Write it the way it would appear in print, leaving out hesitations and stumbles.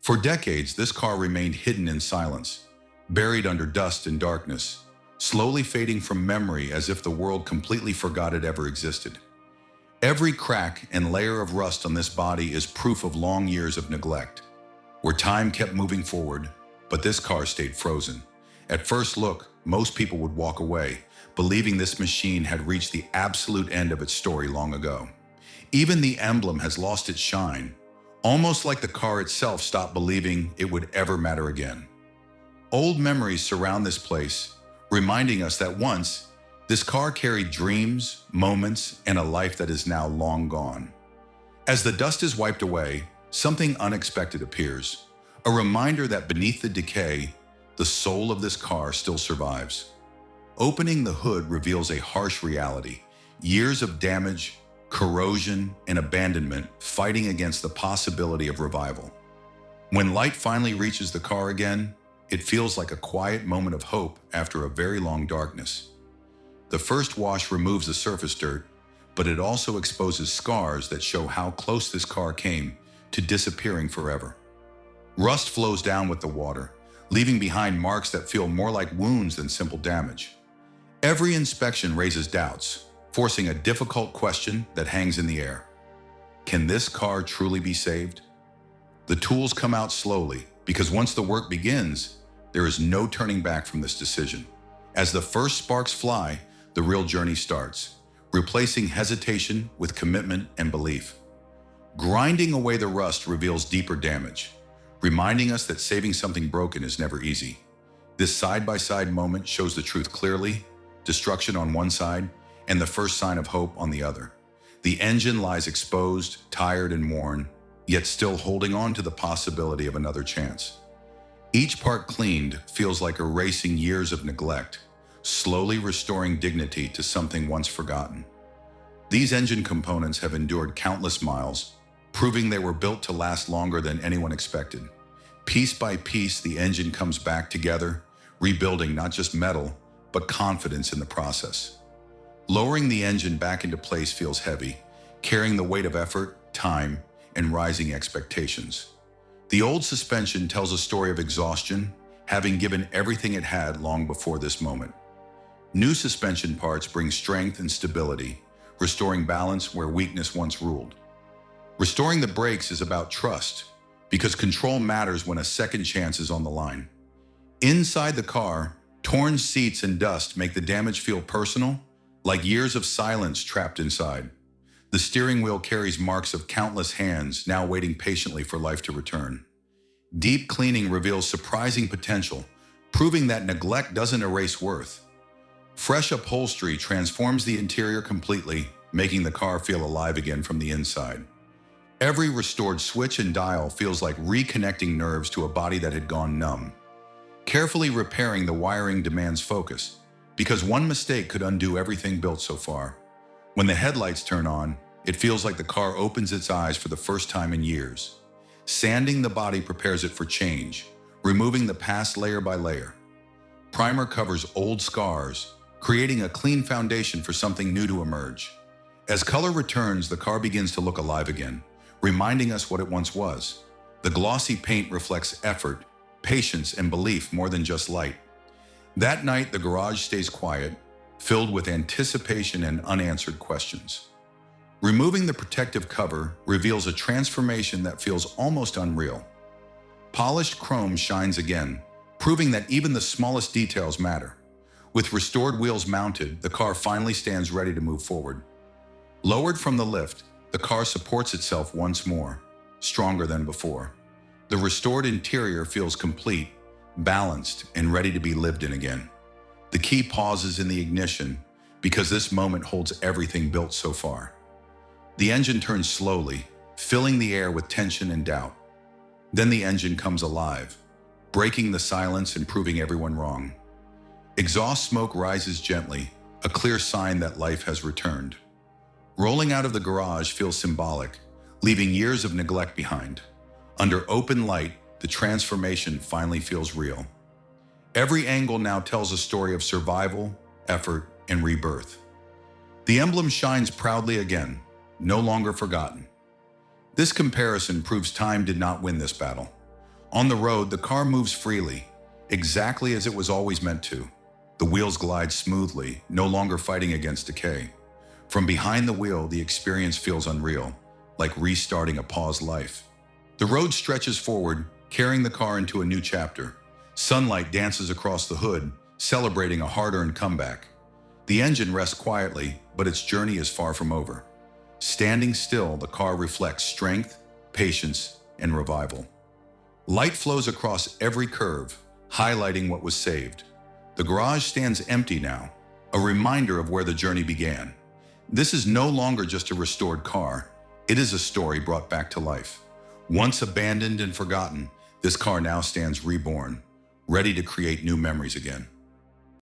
For decades, this car remained hidden in silence, buried under dust and darkness, slowly fading from memory as if the world completely forgot it ever existed. Every crack and layer of rust on this body is proof of long years of neglect, where time kept moving forward, but this car stayed frozen. At first look, most people would walk away, believing this machine had reached the absolute end of its story long ago. Even the emblem has lost its shine, almost like the car itself stopped believing it would ever matter again. Old memories surround this place, reminding us that once, this car carried dreams, moments, and a life that is now long gone. As the dust is wiped away, something unexpected appears, a reminder that beneath the decay, the soul of this car still survives. Opening the hood reveals a harsh reality: years of damage, corrosion, and abandonment fighting against the possibility of revival. When light finally reaches the car again, it feels like a quiet moment of hope after a very long darkness. The first wash removes the surface dirt, but it also exposes scars that show how close this car came to disappearing forever. Rust flows down with the water, leaving behind marks that feel more like wounds than simple damage. Every inspection raises doubts, forcing a difficult question that hangs in the air. Can this car truly be saved? The tools come out slowly, because once the work begins, there is no turning back from this decision. As the first sparks fly, the real journey starts, replacing hesitation with commitment and belief. Grinding away the rust reveals deeper damage, reminding us that saving something broken is never easy. This side-by-side moment shows the truth clearly: destruction on one side, and the first sign of hope on the other. The engine lies exposed, tired and worn, yet still holding on to the possibility of another chance. Each part cleaned feels like erasing years of neglect, slowly restoring dignity to something once forgotten. These engine components have endured countless miles, proving they were built to last longer than anyone expected. Piece by piece, the engine comes back together, rebuilding not just metal, but confidence in the process. Lowering the engine back into place feels heavy, carrying the weight of effort, time, and rising expectations. The old suspension tells a story of exhaustion, having given everything it had long before this moment. New suspension parts bring strength and stability, restoring balance where weakness once ruled. Restoring the brakes is about trust, because control matters when a second chance is on the line. Inside the car, torn seats and dust make the damage feel personal, like years of silence trapped inside. The steering wheel carries marks of countless hands now waiting patiently for life to return. Deep cleaning reveals surprising potential, proving that neglect doesn't erase worth. Fresh upholstery transforms the interior completely, making the car feel alive again from the inside. Every restored switch and dial feels like reconnecting nerves to a body that had gone numb. Carefully repairing the wiring demands focus, because one mistake could undo everything built so far. When the headlights turn on, it feels like the car opens its eyes for the first time in years. Sanding the body prepares it for change, removing the past layer by layer. Primer covers old scars, creating a clean foundation for something new to emerge. As color returns, the car begins to look alive again, reminding us what it once was. The glossy paint reflects effort, patience, and belief more than just light. That night, the garage stays quiet, filled with anticipation and unanswered questions. Removing the protective cover reveals a transformation that feels almost unreal. Polished chrome shines again, proving that even the smallest details matter. With restored wheels mounted, the car finally stands ready to move forward. Lowered from the lift, the car supports itself once more, stronger than before. The restored interior feels complete, balanced, and ready to be lived in again. The key pauses in the ignition, because this moment holds everything built so far. The engine turns slowly, filling the air with tension and doubt. Then the engine comes alive, breaking the silence and proving everyone wrong. Exhaust smoke rises gently, a clear sign that life has returned. Rolling out of the garage feels symbolic, leaving years of neglect behind. Under open light, the transformation finally feels real. Every angle now tells a story of survival, effort, and rebirth. The emblem shines proudly again, no longer forgotten. This comparison proves time did not win this battle. On the road, the car moves freely, exactly as it was always meant to. The wheels glide smoothly, no longer fighting against decay. From behind the wheel, the experience feels unreal, like restarting a paused life. The road stretches forward, carrying the car into a new chapter. Sunlight dances across the hood, celebrating a hard-earned comeback. The engine rests quietly, but its journey is far from over. Standing still, the car reflects strength, patience, and revival. Light flows across every curve, highlighting what was saved. The garage stands empty now, a reminder of where the journey began. This is no longer just a restored car. It is a story brought back to life. Once abandoned and forgotten, this car now stands reborn, ready to create new memories again.